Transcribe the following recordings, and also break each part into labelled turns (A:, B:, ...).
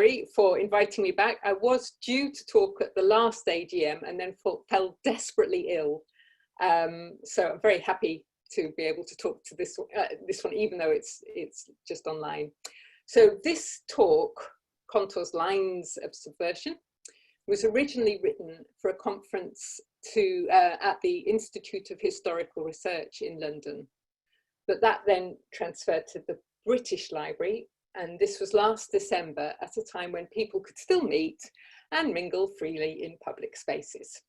A: Jerry, for inviting me back. I was due to talk at the last AGM and then fell desperately ill. So I'm very happy to be able to talk to this one, even though it's just online. So this talk, Contours, Lines of Subversion, was originally written for a conference at the Institute of Historical Research in London. But that then transferred to the British Library, and this was last December at a time when people could still meet and mingle freely in public spaces.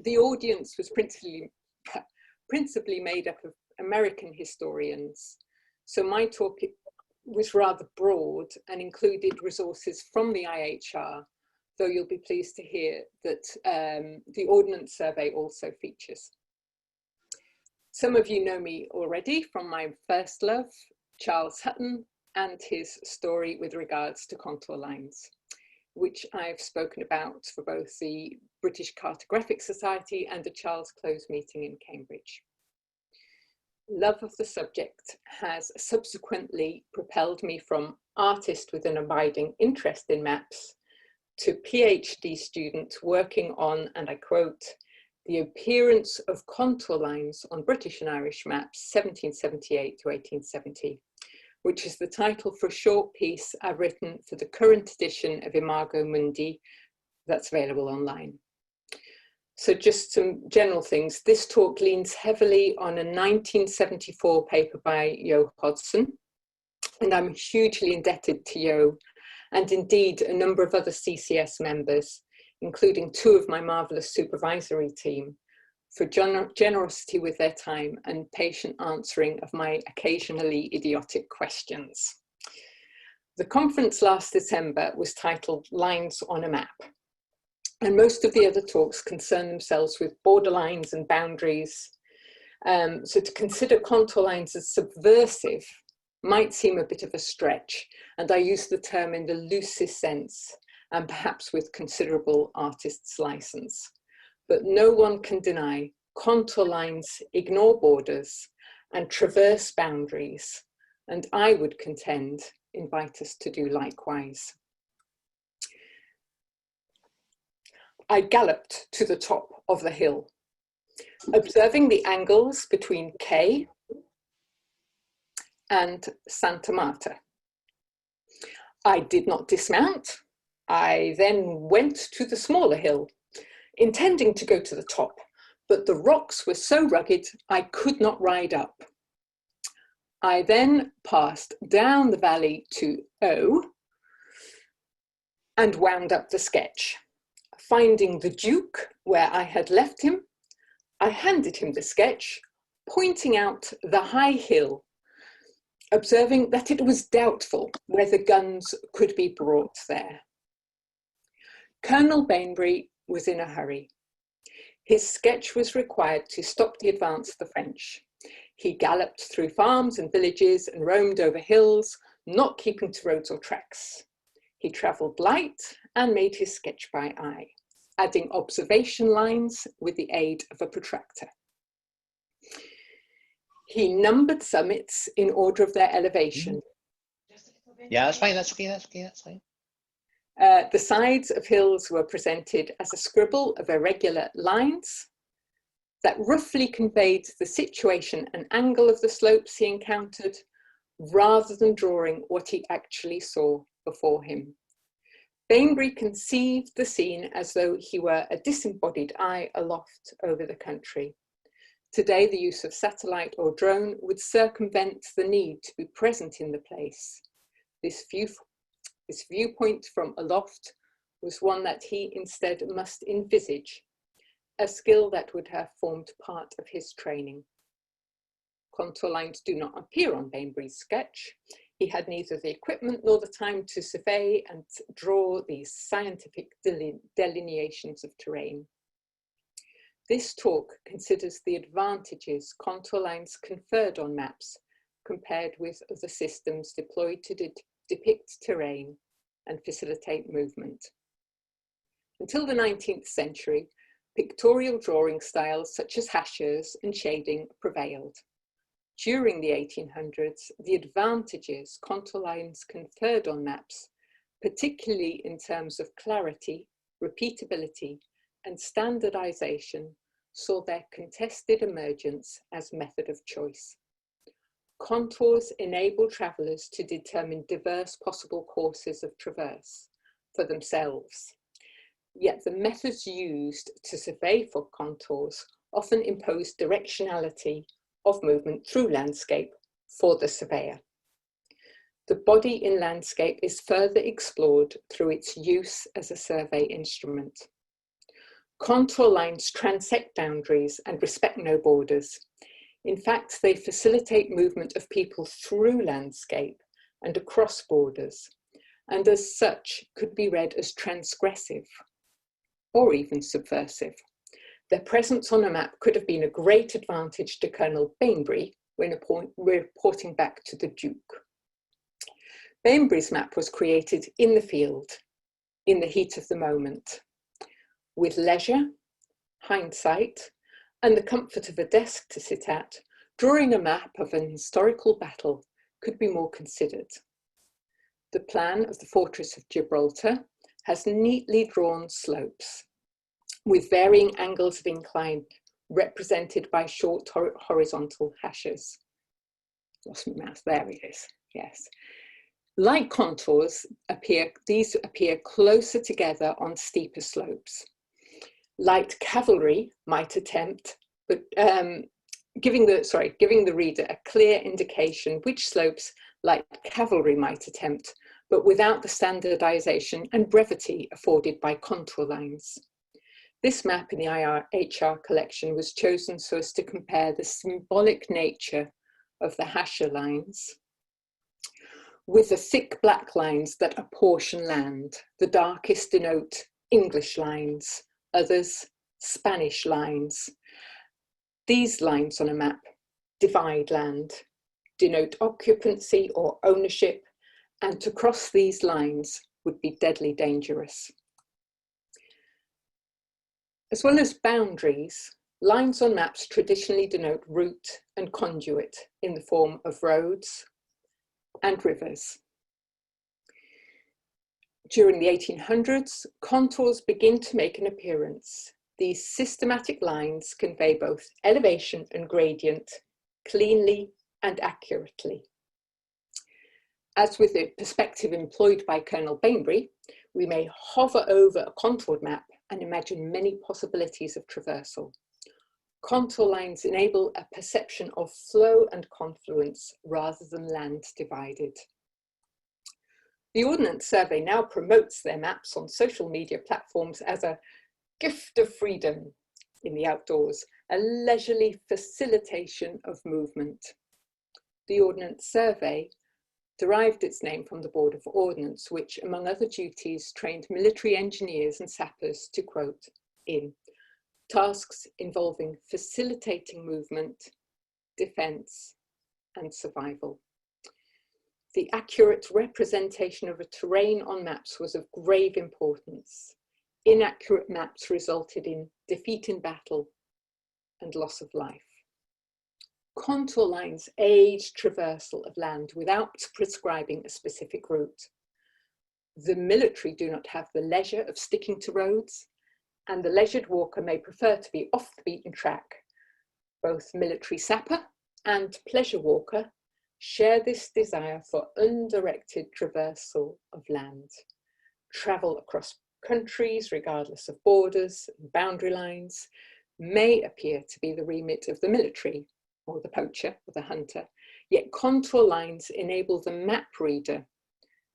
A: The audience was principally made up of American historians, so my talk was rather broad and included resources from the IHR, though you'll be pleased to hear that the Ordnance Survey also features. Some of you know me already from my first love, Charles Hutton, and his story with regards to contour lines, which I've spoken about for both the British Cartographic Society and the Charles Close meeting in Cambridge. Love of the subject has subsequently propelled me from artist with an abiding interest in maps to PhD student working on, and I quote, the appearance of contour lines on British and Irish maps 1778 to 1870, which is the title for a short piece I've written for the current edition of Imago Mundi that's available online. So just some general things. This talk leans heavily on a 1974 paper by Jo Hodgson, and I'm hugely indebted to Jo, and indeed a number of other CCS members, including two of my marvellous supervisory team, for generosity with their time and patient answering of my occasionally idiotic questions. The conference last December was titled Lines on a Map, and most of the other talks concern themselves with borderlines and boundaries. So to consider contour lines as subversive might seem a bit of a stretch, and I use the term in the loosest sense, and perhaps with considerable artist's license. But no one can deny contour lines ignore borders and traverse boundaries, and I would contend invite us to do likewise. I galloped to the top of the hill, observing the angles between K and Santa Marta. I did not dismount. I then went to the smaller hill, intending to go to the top, but the rocks were so rugged I could not ride up. I then passed down the valley to O and wound up the sketch. Finding the Duke where I had left him, I handed him the sketch, pointing out the high hill, observing that it was doubtful whether guns could be brought there. Colonel Bainbry was in a hurry. His sketch was required to stop the advance of the French. He galloped through farms and villages and roamed over hills, not keeping to roads or tracks. He travelled light and made his sketch by eye, adding observation lines with the aid of a protractor. He numbered summits in order of their elevation.
B: Yeah, that's fine, that's okay, that's okay, that's fine.
A: The sides of hills were presented as a scribble of irregular lines that roughly conveyed the situation and angle of the slopes he encountered, rather than drawing what he actually saw before him. Bainbry conceived the scene as though he were a disembodied eye aloft over the country. Today, the use of satellite or drone would circumvent the need to be present in the place. This viewpoint from aloft was one that he instead must envisage, a skill that would have formed part of his training. Contour lines do not appear on Bainbry's sketch. He had neither the equipment nor the time to survey and draw these scientific delineations of terrain. This talk considers the advantages contour lines conferred on maps compared with other systems deployed to depict terrain and facilitate movement. Until the 19th century, pictorial drawing styles such as hachures and shading prevailed. During the 1800s, the advantages contour lines conferred on maps particularly in terms of clarity, repeatability, and standardization, saw their contested emergence as method of choice. Contours enable travellers to determine diverse possible courses of traverse for themselves. Yet the methods used to survey for contours often impose directionality of movement through landscape for the surveyor. The body in landscape is further explored through its use as a survey instrument. Contour lines transect boundaries and respect no borders. In fact, they facilitate movement of people through landscape and across borders, and as such could be read as transgressive or even subversive. Their presence on a map could have been a great advantage to Colonel Bainbridge when reporting back to the Duke. Bainbridge's map was created in the field, in the heat of the moment. With leisure, hindsight, and the comfort of a desk to sit at, drawing a map of an historical battle could be more considered. The plan of the Fortress of Gibraltar has neatly drawn slopes, with varying angles of incline represented by short horizontal hashes. Lost my mouse, there it is, yes. Like contours, these appear closer together on steeper slopes. Light cavalry might attempt, but giving the reader a clear indication which slopes light cavalry might attempt, but without the standardization and brevity afforded by contour lines. This map in the IHR collection was chosen so as to compare the symbolic nature of the hasher lines with the thick black lines that apportion land. The darkest denote English lines, others Spanish lines. These lines on a map divide land, denote occupancy or ownership, and to cross these lines would be deadly dangerous. As well as boundaries, lines on maps traditionally denote route and conduit in the form of roads and rivers. During the 1800s, contours begin to make an appearance. These systematic lines convey both elevation and gradient cleanly and accurately. As with the perspective employed by Colonel Bainbridge, we may hover over a contoured map and imagine many possibilities of traversal. Contour lines enable a perception of flow and confluence rather than land divided. The Ordnance Survey now promotes their maps on social media platforms as a gift of freedom in the outdoors, a leisurely facilitation of movement. The Ordnance Survey derived its name from the Board of Ordnance, which, among other duties, trained military engineers and sappers to, quote, in tasks involving facilitating movement, defence, and survival. The accurate representation of a terrain on maps was of grave importance. Inaccurate maps resulted in defeat in battle and loss of life. Contour lines aid traversal of land without prescribing a specific route. The military do not have the leisure of sticking to roads, and the leisured walker may prefer to be off the beaten track. Both military sapper and pleasure walker share this desire for undirected traversal of land. Travel across countries, regardless of borders and boundary lines, may appear to be the remit of the military, or the poacher, or the hunter, yet contour lines enable the map reader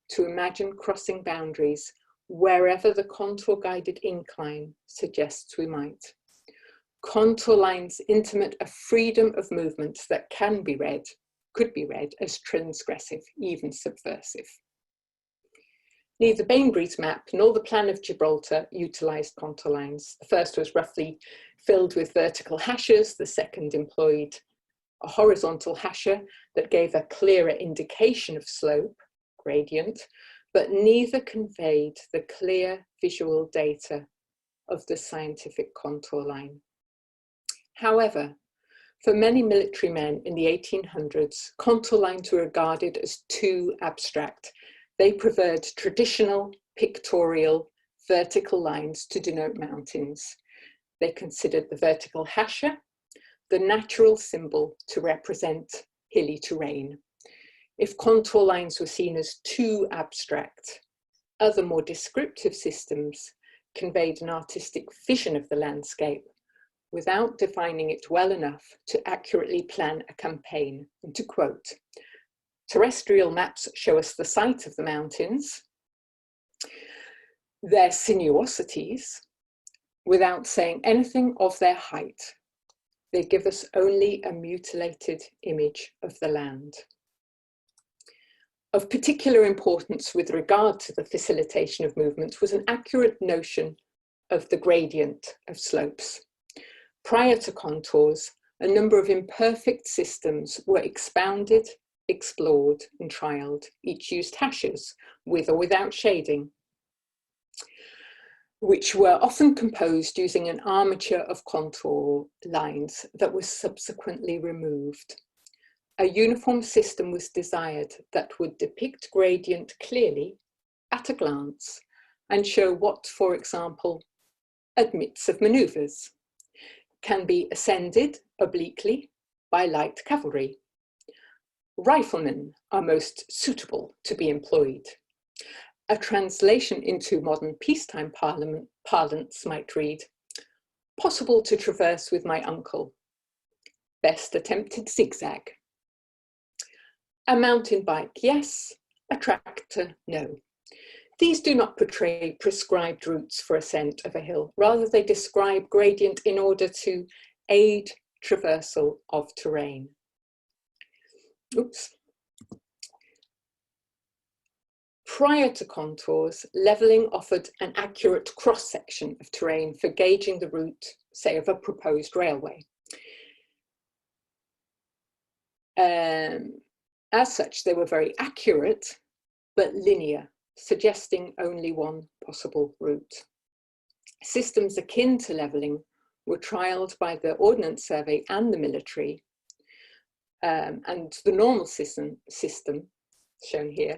A: to imagine crossing boundaries wherever the contour-guided incline suggests we might. Contour lines intimate a freedom of movement that could be read as transgressive, even subversive. Neither Bainbridge's map nor the Plan of Gibraltar utilised contour lines. The first was roughly filled with vertical hashes, the second employed a horizontal hasher that gave a clearer indication of slope, gradient, but neither conveyed the clear visual data of the scientific contour line. However, for many military men in the 1800s, contour lines were regarded as too abstract They preferred traditional pictorial vertical lines to denote mountains. They considered the vertical hasher the natural symbol to represent hilly terrain. If contour lines were seen as too abstract, other more descriptive systems conveyed an artistic vision of the landscape without defining it well enough to accurately plan a campaign. And to quote, terrestrial maps show us the site of the mountains, their sinuosities, without saying anything of their height. They give us only a mutilated image of the land. Of particular importance with regard to the facilitation of movement was an accurate notion of the gradient of slopes. Prior to contours, a number of imperfect systems were expounded, explored, and trialled. Each used hashes, with or without shading, which were often composed using an armature of contour lines that was subsequently removed. A uniform system was desired that would depict gradient clearly at a glance and show what, for example, admits of manoeuvres, can be ascended obliquely by light cavalry. Riflemen are most suitable to be employed. A translation into modern peacetime parlance might read, possible to traverse with my uncle, best attempted zigzag. A mountain bike, yes. A tractor, no. These do not portray prescribed routes for ascent of a hill. Rather, they describe gradient in order to aid traversal of terrain. Oops. Prior to contours, levelling offered an accurate cross-section of terrain for gauging the route, say, of a proposed railway. As such, they were very accurate, but linear, suggesting only one possible route. Systems akin to levelling were trialled by the Ordnance Survey and the military, and the normal system, shown here,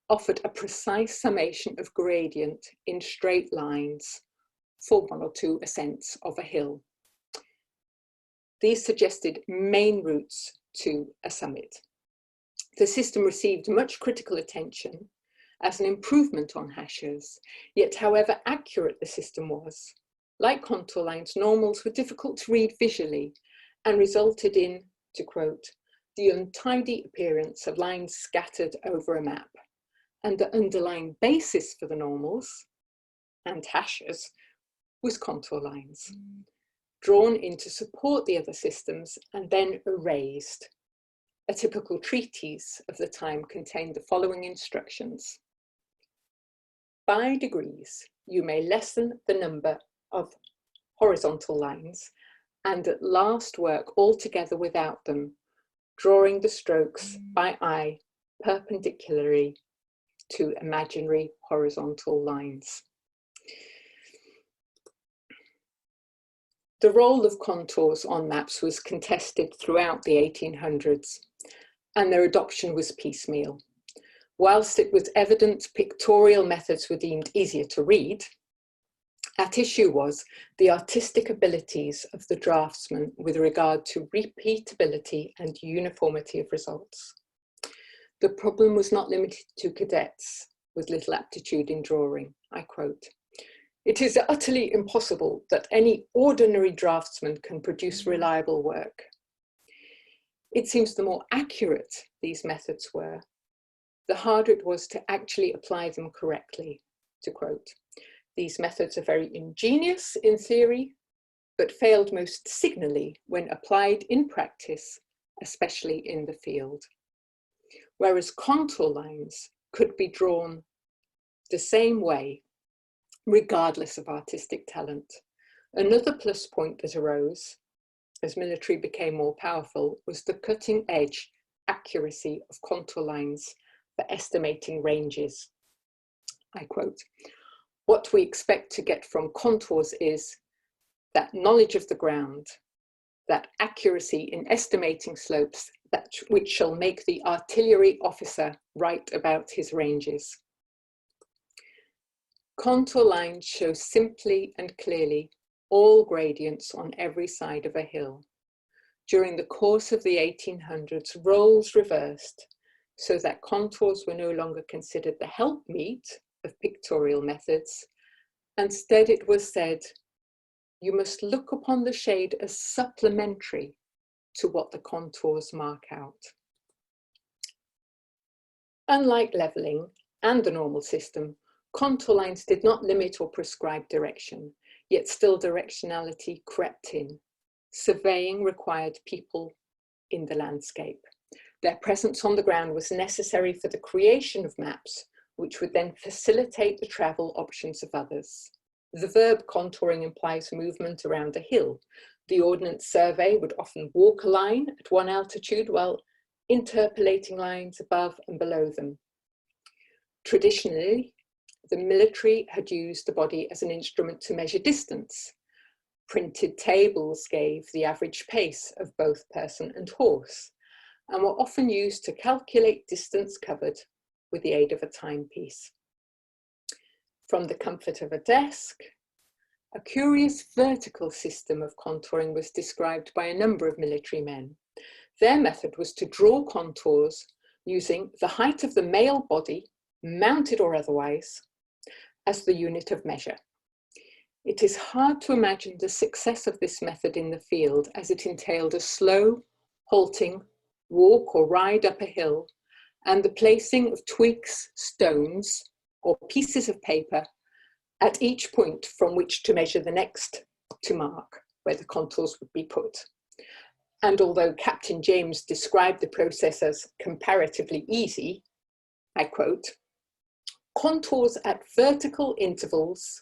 A: offered a precise summation of gradient in straight lines for one or two ascents of a hill. These suggested main routes to a summit. The system received much critical attention as an improvement on hashes, yet however accurate the system was, like contour lines, normals were difficult to read visually and resulted in, to quote, the untidy appearance of lines scattered over a map. And the underlying basis for the normals and hashes was contour lines, drawn in to support the other systems and then erased. A typical treatise of the time contained the following instructions. By degrees, you may lessen the number of horizontal lines and at last work altogether without them, drawing the strokes by eye perpendicularly to imaginary horizontal lines. The role of contours on maps was contested throughout the 1800s, and their adoption was piecemeal. Whilst it was evident pictorial methods were deemed easier to read, at issue was the artistic abilities of the draftsman with regard to repeatability and uniformity of results. The problem was not limited to cadets with little aptitude in drawing. I quote, "It is utterly impossible that any ordinary draftsman can produce reliable work. It seems the more accurate these methods were, the harder it was to actually apply them correctly." To quote, "These methods are very ingenious in theory, but failed most signally when applied in practice, especially in the field." Whereas contour lines could be drawn the same way, regardless of artistic talent. Another plus point that arose as military became more powerful was the cutting edge accuracy of contour lines for estimating ranges. I quote, "What we expect to get from contours is that knowledge of the ground, that accuracy in estimating slopes, which shall make the artillery officer right about his ranges." contour lines show simply and clearly all gradients on every side of a hill. During the course of the 1800s, roles reversed so that contours were no longer considered the helpmeet of pictorial methods. Instead, it was said, you must look upon the shade as supplementary to what the contours mark out. Unlike levelling and the normal system, contour lines did not limit or prescribe direction, yet still directionality crept in. Surveying required people in the landscape. Their presence on the ground was necessary for the creation of maps, which would then facilitate the travel options of others. The verb contouring implies movement around a hill. The Ordnance Survey would often walk a line at one altitude while interpolating lines above and below them. Traditionally, the military had used the body as an instrument to measure distance. Printed tables gave the average pace of both person and horse, and were often used to calculate distance covered with the aid of a timepiece. From the comfort of a desk, a curious vertical system of contouring was described by a number of military men. Their method was to draw contours using the height of the male body, mounted or otherwise, as the unit of measure. It is hard to imagine the success of this method in the field, as it entailed a slow, halting walk or ride up a hill, and the placing of twigs, stones, or pieces of paper at each point from which to measure the next to mark where the contours would be put. And although Captain James described the process as comparatively easy, I quote, contours at vertical intervals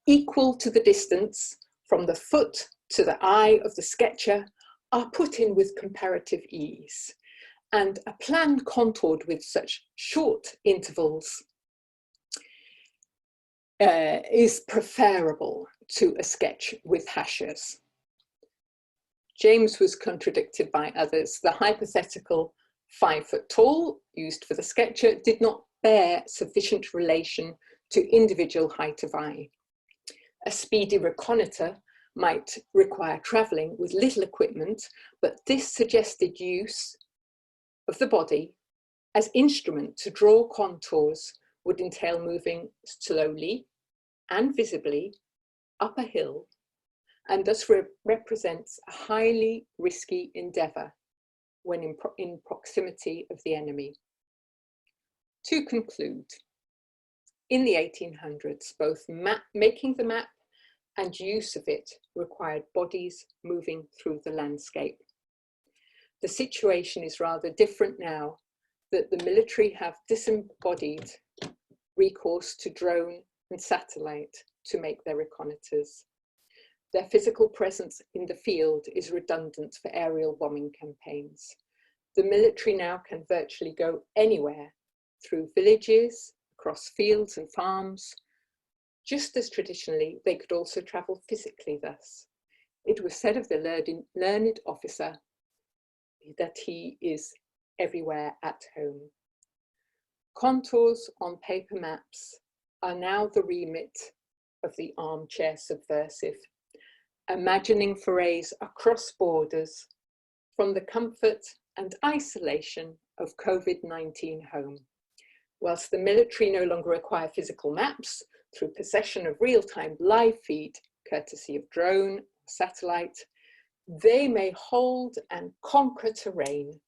A: equal to the distance from the foot to the eye of the sketcher are put in with comparative ease, and a plan contoured with such short intervals is preferable to a sketch with hashes. James was contradicted by others. The hypothetical 5 foot tall used for the sketcher did not bear sufficient relation to individual height of eye. A speedy reconnaissance might require travelling with little equipment, but this suggested use of the body as instrument to draw contours would entail moving slowly and visibly up a hill, and thus represents a highly risky endeavour when in proximity of the enemy. To conclude, in the 1800s, both making the map and use of it required bodies moving through the landscape. The situation is rather different now that the military have disembodied recourse to drone and satellite to make their reconnaissance. Their physical presence in the field is redundant for aerial bombing campaigns. The military now can virtually go anywhere, through villages, across fields and farms. Just as traditionally, they could also travel physically thus. It was said of the learned officer that he is everywhere at home. Contours on paper maps are now the remit of the armchair subversive, imagining forays across borders from the comfort and isolation of COVID-19 home. Whilst the military no longer require physical maps through possession of real-time live feed, courtesy of drone or satellite, they may hold and conquer terrain,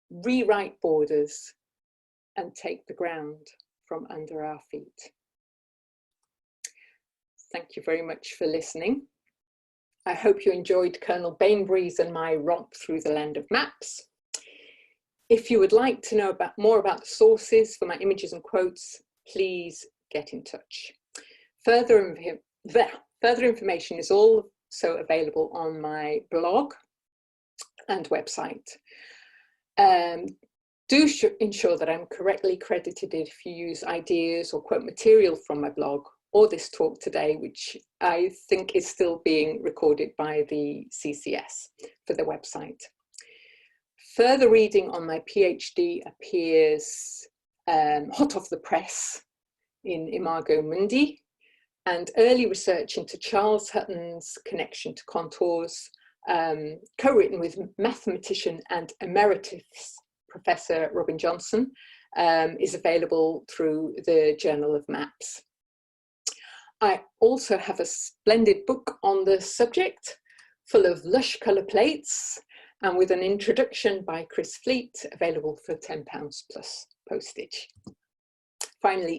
A: rewrite borders, and take the ground from under our feet. Thank you very much for listening. I hope you enjoyed Colonel Bainbry's and my romp through the land of maps. If you would like to know more about the sources for my images and quotes, please get in touch. Further information is also available on my blog and website. Do ensure that I'm correctly credited if you use ideas or quote material from my blog or this talk today, which I think is still being recorded by the CCS for the website. Further reading on my PhD appears hot off the press in Imago Mundi, and early research into Charles Hutton's connection to contours, co-written with mathematician and emeritus Professor Robin Johnson, is available through the Journal of Maps. I also have a splendid book on the subject, full of lush colour plates, and with an introduction by Chris Fleet, available for £10 plus postage. Finally,